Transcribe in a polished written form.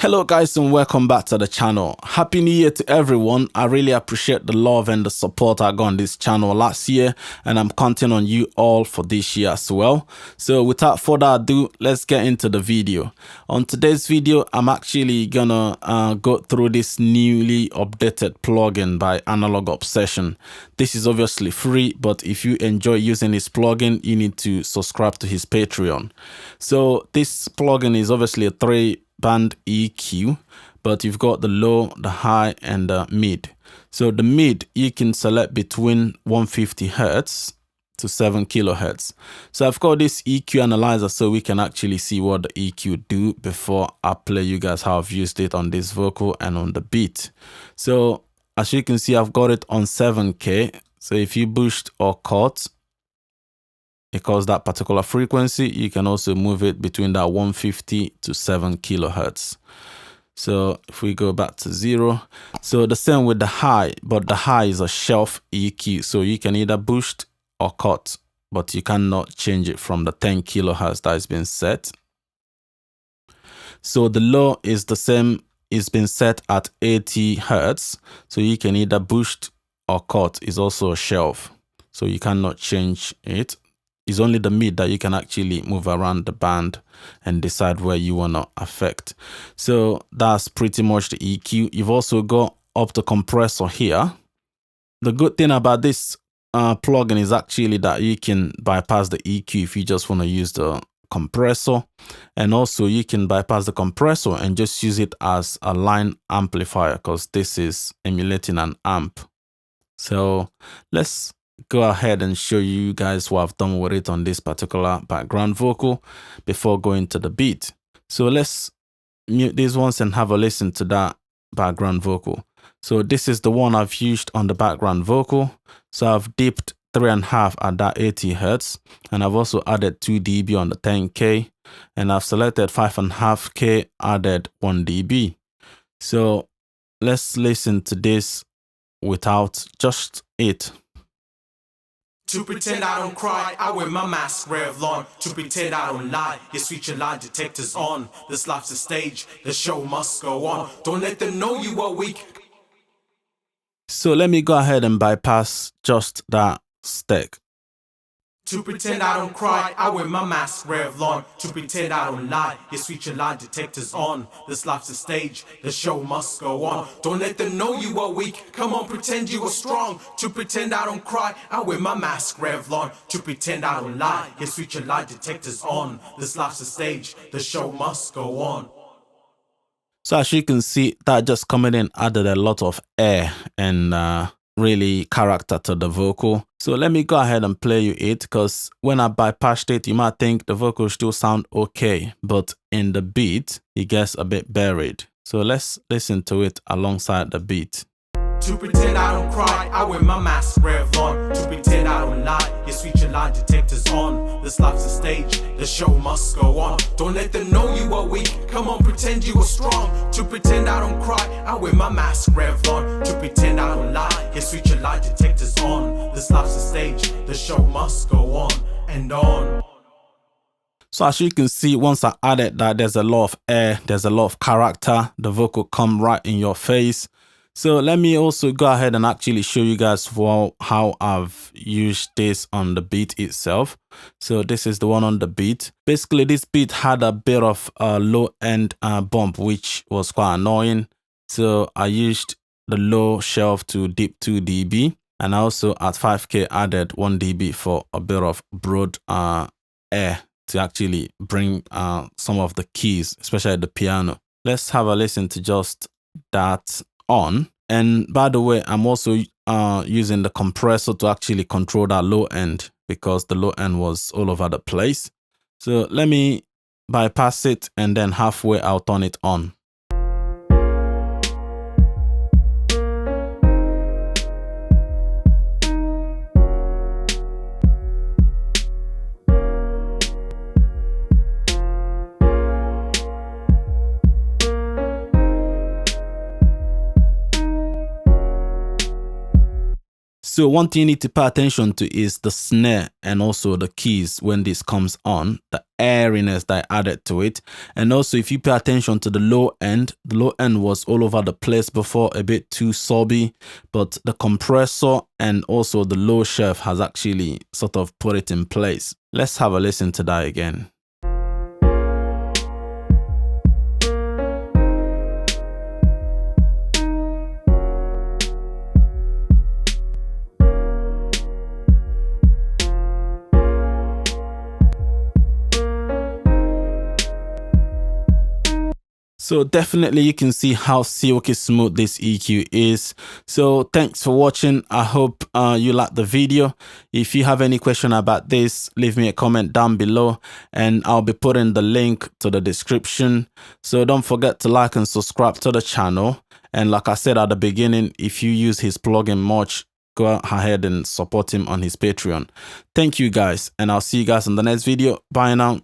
Hello guys and welcome back to the channel. Happy New Year to everyone. I really appreciate the love and the support I got on this channel last year, and I'm counting on you all for this year as well. So without further ado, let's get into the video. On today's video, I'm actually gonna go through this newly updated plugin by Obsession. This is obviously free, but if you enjoy using this plugin, you need to subscribe to his Patreon. So this plugin is obviously a 3-band EQ, but you've got the low, the high, and the mid. So the mid, you can select between 150 Hz to 7 kilohertz. So I've got this EQ analyzer so we can actually see what the EQ do before I play you guys how I've used it on this vocal and on the beat. So as you can see, I've got it on 7K. So if you boost or cut, it calls that particular frequency. You can also move it between that 150 to 7 kilohertz. So if we go back to 0, so the same with the high, but the high is a shelf EQ. So you can either boost or cut, but you cannot change it from the 10 kilohertz that has been set. So the low is the same, it's been set at 80 Hertz. So you can either boost or cut, is also a shelf. So you cannot change it. It's only the mid that you can actually move around the band and decide where you want to affect. So that's pretty much the EQ. You've also got up the compressor here. The good thing about this plugin is actually that you can bypass the EQ if you just want to use the compressor. And also you can bypass the compressor and just use it as a line amplifier, because this is emulating an amp. So let's go ahead and show you guys what I've done with it on this particular background vocal before going to the beat. So let's mute these ones and have a listen to that background vocal. So this is the one I've used on the background vocal. So I've dipped 3.5 at that 80 Hertz, and I've also added 2 dB on the 10K, and I've selected 5.5K, added 1 dB. So let's listen to this without just it. To pretend I don't cry, I wear my mask Revlon. To pretend I don't lie, you switch your lie detectors on. This life's a stage, the show must go on. Don't let them know you are weak. So let me go ahead and bypass just that STEQ. To pretend I don't cry, I wear my mask Revlon. To pretend I don't lie, you switch your lie detectors on. This life's a stage, the show must go on. Don't let them know you are weak, come on pretend you are strong. To pretend I don't cry, I wear my mask Revlon. To pretend I don't lie, you switch your lie detectors on. This life's a stage, the show must go on. So as you can see, that just coming in added a lot of air and really character to the vocal. So let me go ahead and play you it, because when I bypassed it, you might think the vocal still sound okay, but in the beat, it gets a bit buried. So let's listen to it alongside the beat. To pretend I don't cry, I wear my mask Revlon. To pretend I don't lie, you switch your lie detectors on. This life's a stage, the show must go on. Don't let them know you are weak, come on pretend you are strong. To pretend I don't cry, I wear my mask Revlon. To pretend I don't lie, you switch your lie detectors on. This life's a stage, the show must go on and on. So as you can see, once I added that, there's a lot of air, there's a lot of character, the vocal come right in your face. So let me also go ahead and actually show you guys how I've used this on the beat itself. So this is the one on the beat. Basically, this beat had a bit of a low end bump, which was quite annoying. So I used the low shelf to dip 2 dB, and also at 5K added 1 dB for a bit of broad air to actually bring some of the keys, especially the piano. Let's have a listen to just that on. And by the way, I'm also using the compressor to actually control that low end, because the low end was all over the place. So let me bypass it, and then halfway I'll turn it on. So one thing you need to pay attention to is the snare and also the keys when this comes on, the airiness that I added to it. And also if you pay attention to the low end was all over the place before, a bit too sobby, but the compressor and also the low shelf has actually sort of put it in place. Let's have a listen to that again. So definitely you can see how silky smooth this EQ is. So thanks for watching. I hope you liked the video. If you have any question about this, leave me a comment down below and I'll be putting the link to the description. So don't forget to like and subscribe to the channel. And like I said at the beginning, if you use his plugin much, go ahead and support him on his Patreon. Thank you guys, and I'll see you guys in the next video. Bye now.